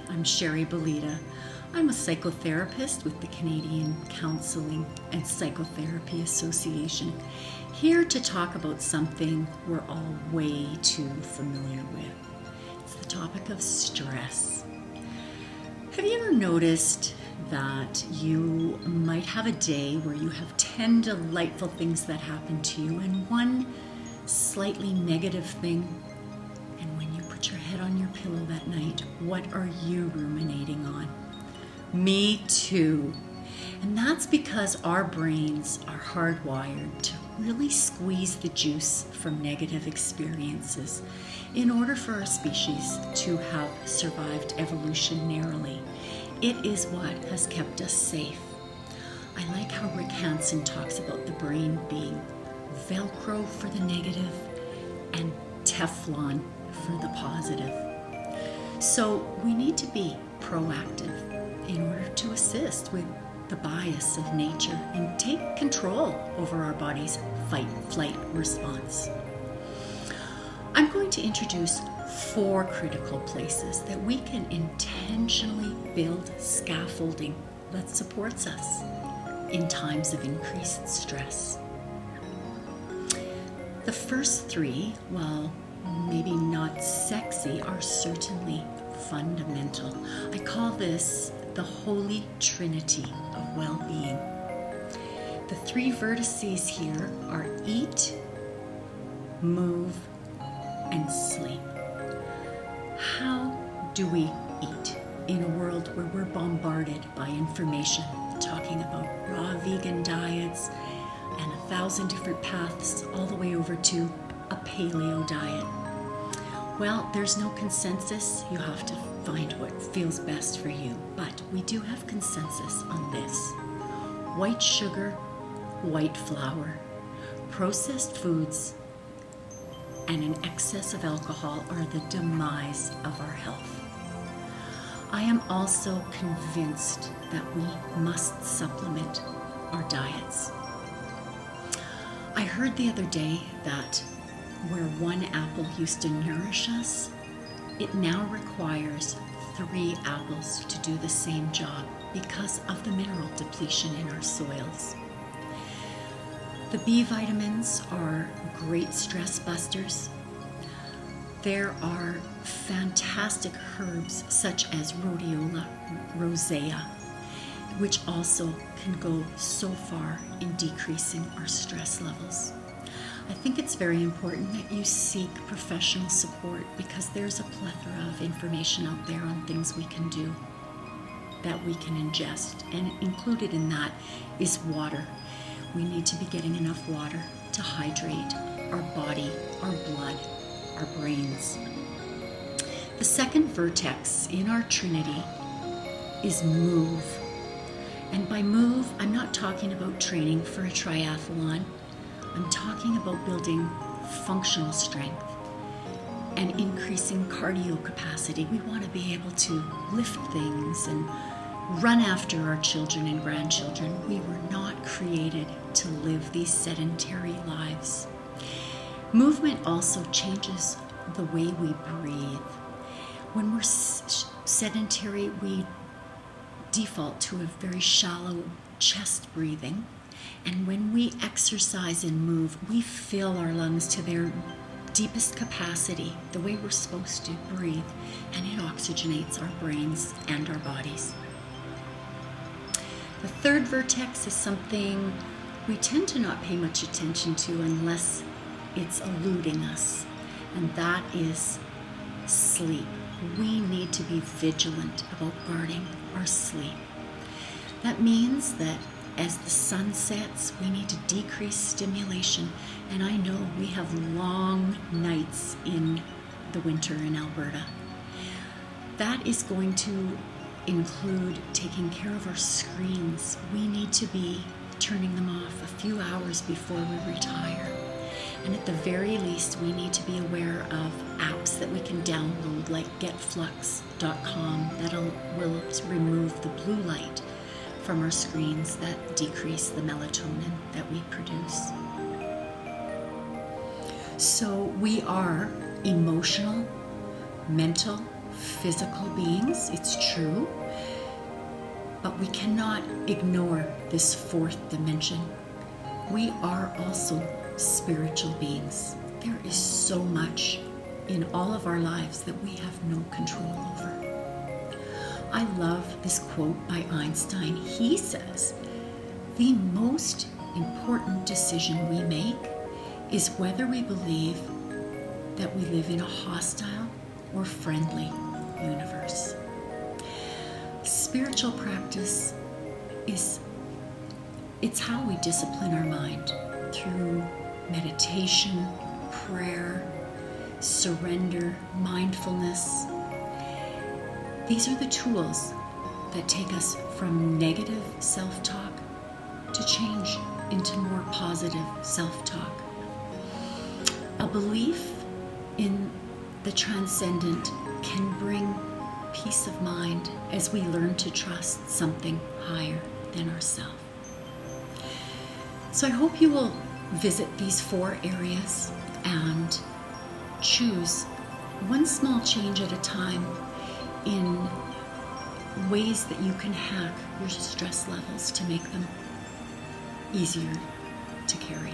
I'm Bilida. I'm a psychotherapist with the Canadian Counseling and Psychotherapy Association, here to talk about something we're all way too familiar with. It's the topic of stress. Have you ever noticed that you might have a day where you have 10 delightful things that happen to you and one slightly negative thing? And when you put your head on your pillow that night, what are you ruminating on? Me too. And that's because our brains are hardwired to really squeeze the juice from negative experiences in order for our species to have survived evolutionarily. It is what has kept us safe. I like how Rick Hansen talks about the brain being Velcro for the negative and Teflon for the positive. So we need to be proactive in order to assist with the bias of nature and take control over our body's fight-flight response. I'm going to introduce 4 critical places that we can intentionally build scaffolding that supports us in times of increased stress. The first 3, while maybe not sexy, are certainly fundamental. I call this the Holy Trinity of well-being. The 3 vertices here are eat, move, and sleep. How do we eat in a world where we're bombarded by information talking about raw vegan diets and 1,000 different paths all the way over to a paleo diet? Well, there's no consensus. You have to find what feels best for you. But we do have consensus on this. White sugar, white flour, processed foods, and an excess of alcohol are the demise of our health. I am also convinced that we must supplement our diets. I heard the other day that where 1 apple used to nourish us, it now requires 3 apples to do the same job because of the mineral depletion in our soils. The B vitamins are great stress busters. There are fantastic herbs such as rhodiola rosea, which also can go so far in decreasing our stress levels. I think it's very important that you seek professional support because there's a plethora of information out there on things we can do that we can ingest, and included in that is water. We need to be getting enough water to hydrate our body, our blood, our brains. The second vertex in our trinity is move. And by move, I'm not talking about training for a triathlon. I'm talking about building functional strength and increasing cardio capacity. We want to be able to lift things and run after our children and grandchildren. We were not created to live these sedentary lives. Movement also changes the way we breathe. When we're sedentary, we default to a very shallow chest breathing. And when we exercise and move, we fill our lungs to their deepest capacity, the way we're supposed to breathe, and it oxygenates our brains and our bodies. The third vertex is something we tend to not pay much attention to unless it's eluding us, and that is sleep. We need to be vigilant about guarding our sleep. That means that as the sun sets, we need to decrease stimulation, and I know we have long nights in the winter in Alberta. That is going to include taking care of our screens. We need to be turning them off a few hours before we retire. And at the very least, we need to be aware of apps that we can download, like getflux.com, that will remove the blue light from our screens that decrease the melatonin that we produce. So we are emotional, mental, physical beings, it's true, but we cannot ignore this fourth dimension. We are also spiritual beings. There is so much in all of our lives that we have no control over. I love this quote by Einstein. He says, "The most important decision we make is whether we believe that we live in a hostile or friendly universe." Spiritual practice it's how we discipline our mind through meditation, prayer, surrender, mindfulness. These are the tools that take us from negative self-talk to change into more positive self-talk. A belief in the transcendent can bring peace of mind as we learn to trust something higher than ourselves. So I hope you will visit these 4 areas and choose one small change at a time in ways that you can hack your stress levels to make them easier to carry.